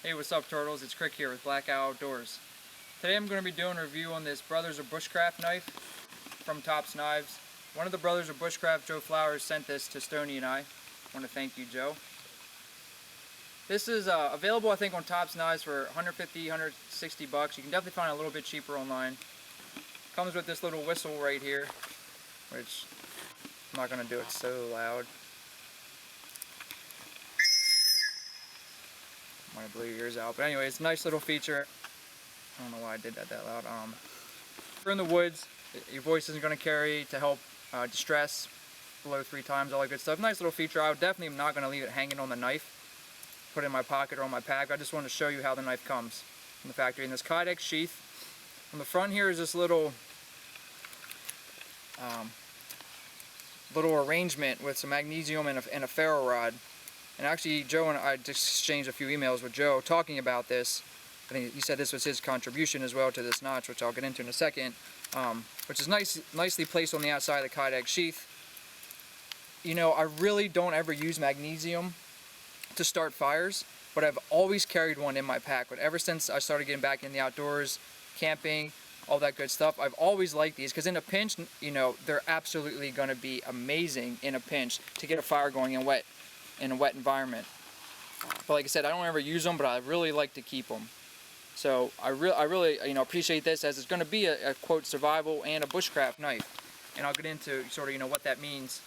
Hey, what's up, turtles? It's Krik here with Black Outdoors. Today I'm going to be doing a review on this Brothers of Bushcraft knife from TOPS Knives. One of the Brothers of Bushcraft, Joe Flowers, sent this to Stony and I want to thank you, Joe. This is available, I think, on TOPS Knives for $150, $160. You can definitely find it a little bit cheaper online. Comes with this little whistle right here, which I'm not going to do it so loud. Might blow your ears out, but anyway, it's a nice little feature. I don't know why I did that loud. If you're in the woods, your voice isn't going to carry to help distress, blow 3 times, all that good stuff. Nice little feature. I definitely am not going to leave it hanging on the knife, put it in my pocket or on my pack. I just wanted to show you how the knife comes from the factory. In this Kydex sheath, on the front here is this little arrangement with some magnesium and a ferro rod. And actually, Joe and I just exchanged a few emails with Joe talking about this. I think he said this was his contribution as well to this notch, which I'll get into in a second. Which is nicely placed on the outside of the Kydex sheath. You know, I really don't ever use magnesium to start fires, but I've always carried one in my pack. But ever since I started getting back in the outdoors, camping, all that good stuff, I've always liked these because in a pinch, you know, they're absolutely going to be amazing in a pinch to get a fire going in a wet environment. But like I said, I don't ever use them, but I really like to keep them. So I really appreciate this, as it's going to be a quote survival and a bushcraft knife, and I'll get into sort of what that means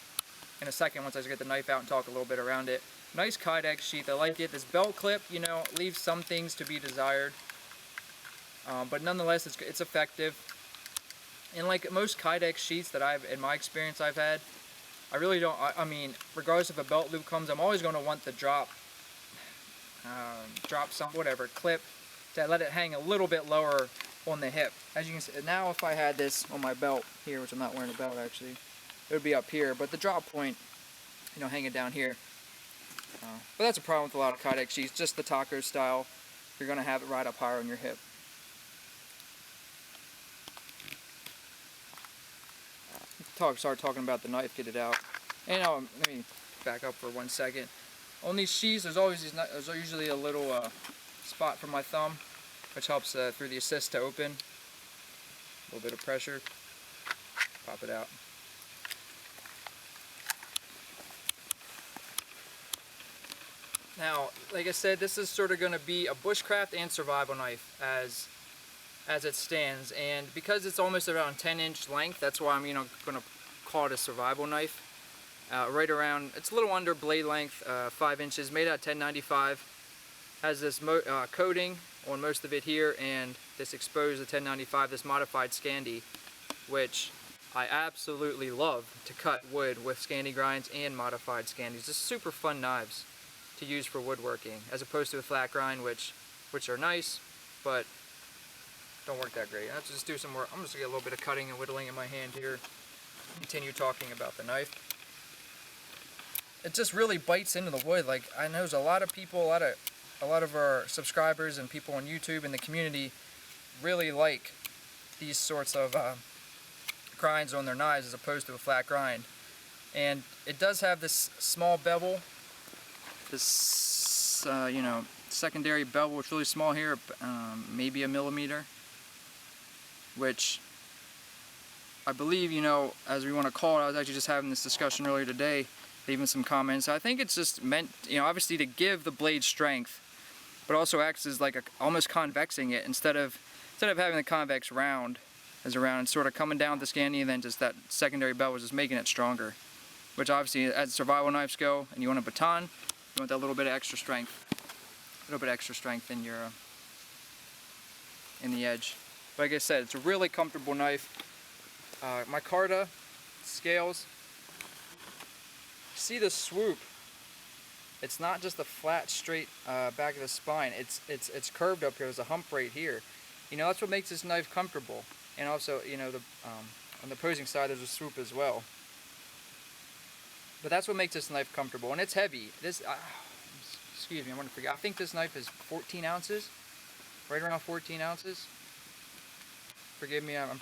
in a second once I get the knife out and talk a little bit around it. Nice Kydex sheath, I like it. This belt clip, leaves some things to be desired, but nonetheless it's effective. And like most Kydex sheaths that in my experience I've had, I really don't, I mean, regardless if a belt loop comes, I'm always going to want the drop clip to let it hang a little bit lower on the hip. As you can see, now if I had this on my belt here, which I'm not wearing a belt actually, it would be up here, but the drop point, hanging down here. But that's a problem with a lot of Kydex sheaths, just the taco style. You're going to have it right up higher on your hip. Start talking about the knife, get it out. And let me back up for 1 second. On these sheaths, there's usually a little spot for my thumb, which helps through the assist to open. A little bit of pressure, pop it out. Now, like I said, this is sort of going to be a bushcraft and survival knife as it stands, and because it's almost around 10-inch length, that's why I'm going to call it a survival knife. Right around, it's a little under blade length, 5 inches, made out of 1095. Has this coating on most of it here, and this exposed 1095, this modified Scandi, which I absolutely love to cut wood with Scandi grinds and modified Scandis. Just super fun knives to use for woodworking, as opposed to a flat grind, which are nice, but don't work that great. I have to just do some work. I'm just gonna get a little bit of cutting and whittling in my hand here. Continue talking about the knife. It just really bites into the wood. Like, I know there's a lot of people, a lot of our subscribers and people on YouTube in the community really like these sorts of grinds on their knives as opposed to a flat grind. And it does have this small bevel, this secondary bevel, which is really small here, maybe 1 millimeter, which I believe, as we want to call it, I was actually just having this discussion earlier today, leaving some comments. I think it's just meant, obviously to give the blade strength, but also acts as like almost convexing it instead of having the convex round as a round, and sort of coming down with the Scandi, and then just that secondary bevel was just making it stronger. Which obviously, as survival knives go, and you want a baton, you want that little bit of extra strength, in your in the edge. But like I said, it's a really comfortable knife. Micarta scales. See the swoop? It's not just a flat, straight back of the spine. It's curved up here. There's a hump right here. That's what makes this knife comfortable. And also, on the opposing side, there's a swoop as well. But that's what makes this knife comfortable, and it's heavy. Excuse me, I'm gonna forget. I think this knife is 14 ounces, right around 14 ounces. Forgive me, I'm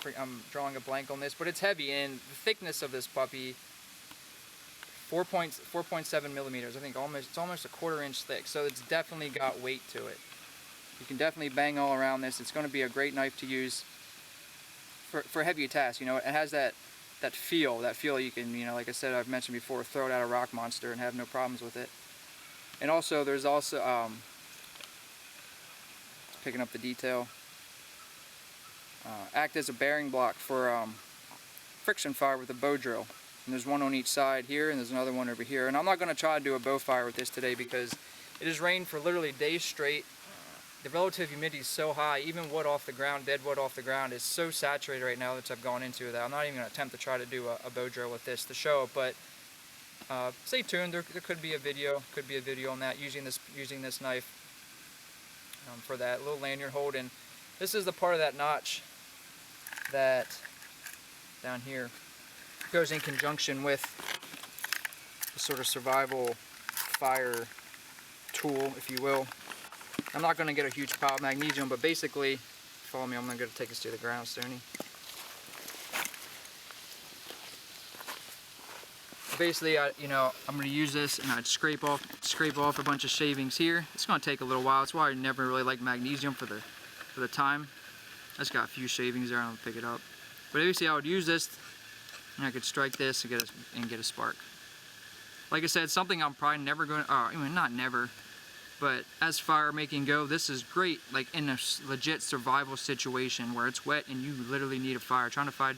drawing a blank on this, but it's heavy, and the thickness of this puppy, 4.7 millimeters. I think it's almost a 1/4 inch thick, so it's definitely got weight to it. You can definitely bang all around this. It's going to be a great knife to use for heavier tasks. You know, it has that feel you can, you know, like I said, I've mentioned before, throw it at a rock monster and have no problems with it. And also, there's also picking up the detail. Act as a bearing block for friction fire with a bow drill. And there's one on each side here, and there's another one over here. And I'm not going to try to do a bow fire with this today because it has rained for literally days straight. The relative humidity is so high, even wood off the ground, dead wood off the ground, is so saturated right now that I've gone into that. I'm not even going to attempt to try to do a bow drill with this to show it, but stay tuned. There could be a video on that using this knife for that little lanyard hold. And this is the part of that notch that down here goes in conjunction with the sort of survival fire tool, if you will. I'm not going to get a huge pile of magnesium, but basically, follow me, I'm going to take this to the ground, Stony. Basically, I'm going to use this and I'd scrape off a bunch of shavings here. It's going to take a little while. That's why I never really like magnesium for the time. I just got a few shavings there, and I'll pick it up. But basically, I would use this, and I could strike this and get a spark. Like I said, something I'm probably never going to, I mean, not never, but as fire making go, this is great, like in a legit survival situation where it's wet and you literally need a fire. Trying to find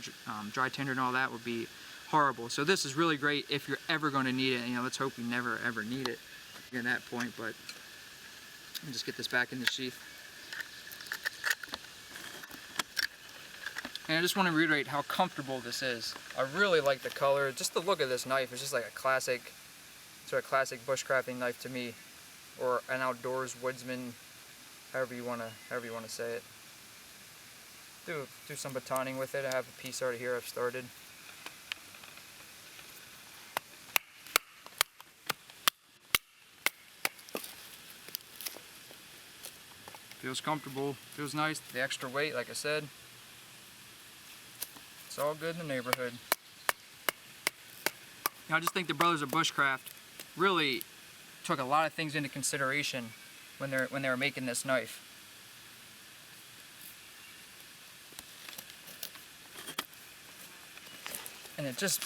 dry tinder and all that would be horrible. So this is really great if you're ever going to need it. You know, let's hope you never ever need it at that point. But let me just get this back in the sheath. And I just want to reiterate how comfortable this is. I really like the color. Just the look of this knife is just like a classic, sort of classic bushcrafting knife to me, or an outdoors woodsman, however you want to say it. Do some batoning with it. I have a piece already here I've started. Feels comfortable, feels nice. The extra weight, like I said, it's all good in the neighborhood. You know, I just think the brothers of Bushcraft really took a lot of things into consideration when they were making this knife. And it just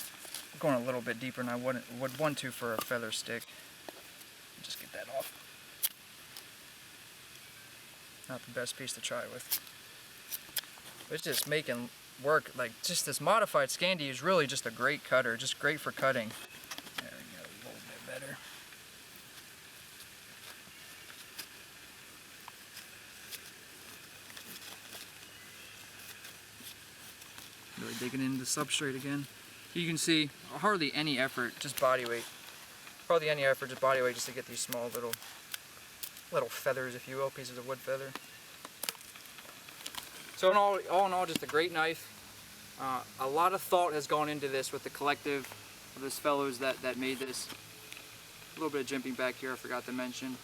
going a little bit deeper than I would want to for a feather stick. Just get that off. Not the best piece to try with. But it's just making work, like just this modified Scandi is really just a great cutter, just great for cutting. There we go, a little bit better. Really digging into the substrate again. You can see hardly any effort, just body weight. Hardly any effort, just body weight, just to get these small little feathers, if you will, pieces of wood feather. So all in all, just a great knife. A lot of thought has gone into this with the collective of those fellows that made this. A little bit of jimping back here I forgot to mention.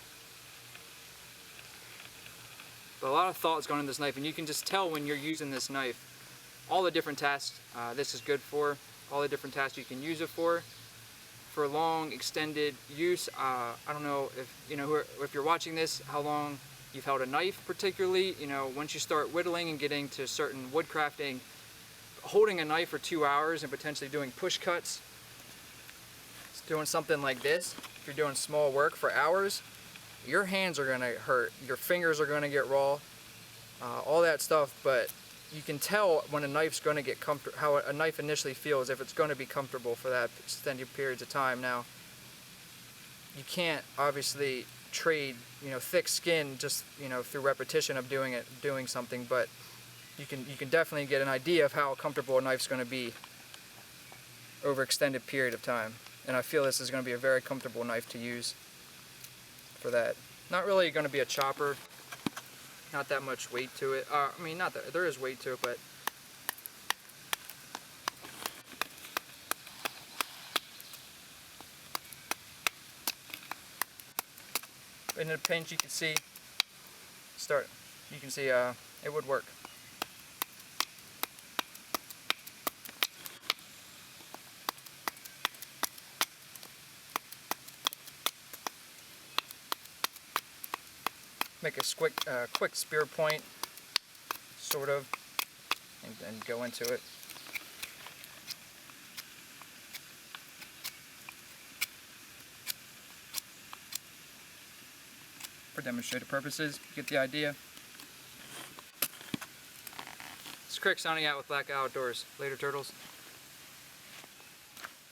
But a lot of thought has gone into this knife, and you can just tell when you're using this knife all the different tasks this is good for, all the different tasks you can use it for long extended use. I don't know if you're watching this, how long you've held a knife particularly. You know, once you start whittling and getting to certain wood crafting, holding a knife for 2 hours and potentially doing push cuts, doing something like this, if you're doing small work for hours, your hands are going to hurt, your fingers are going to get raw, all that stuff. But you can tell when a knife's going to get comfortable, how a knife initially feels, if it's going to be comfortable for that extended periods of time. Now, you can't obviously trade, thick skin just, through repetition of doing something, but you can definitely get an idea of how comfortable a knife's going to be over extended period of time. And I feel this is going to be a very comfortable knife to use for that. Not really going to be a chopper. Not that much weight to it. I mean, not that there is weight to it, but in a pinch, you can see. You can see it would work. make a quick spear point, sort of, and go into it. For demonstrative purposes, you get the idea. This Krik signing out with Black Outdoors. Later, turtles.